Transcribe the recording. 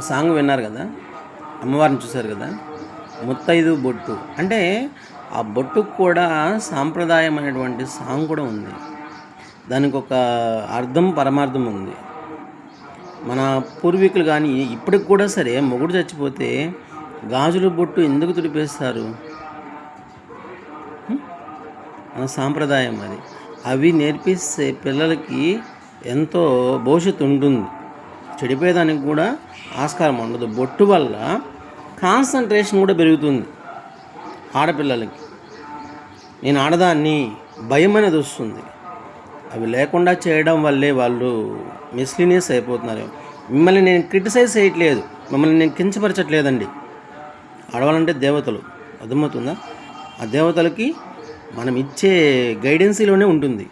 Song విన్నారు కదా, అమ్మవారిని చూశారు కదా, ముత్తైదు బొట్టు అంటే ఆ బొట్టుకు కూడా సాంప్రదాయమైనటువంటి సాంగ్ కూడా ఉంది. దానికి ఒక అర్థం పరమార్థం ఉంది. మన పూర్వీకులు కానీ ఇప్పటికి కూడా సరే మొగుడు చచ్చిపోతే గాజుల బొట్టు ఎందుకు తుడిపేస్తారు? మన సాంప్రదాయం అది. అవి నేర్పిస్తే పిల్లలకి ఎంతో భవిష్యత్తు ఉంటుంది. చెడిపోయేదానికి కూడా ఆస్కారం ఉండదు. బొట్టు వల్ల కాన్సన్ట్రేషన్ కూడా పెరుగుతుంది ఆడపిల్లలకి. నేను ఆడదాన్ని భయం అనేది వస్తుంది. అవి లేకుండా చేయడం వల్లే వాళ్ళు మిస్లీనియస్ అయిపోతున్నారు. మిమ్మల్ని నేను క్రిటిసైజ్ చేయట్లేదు, మిమ్మల్ని నేను కించపరచట్లేదండి. ఆడవాళ్ళంటే దేవతలు, అర్థమవుతుందా? ఆ దేవతలకి మనం ఇచ్చే గైడెన్సీలోనే ఉంటుంది.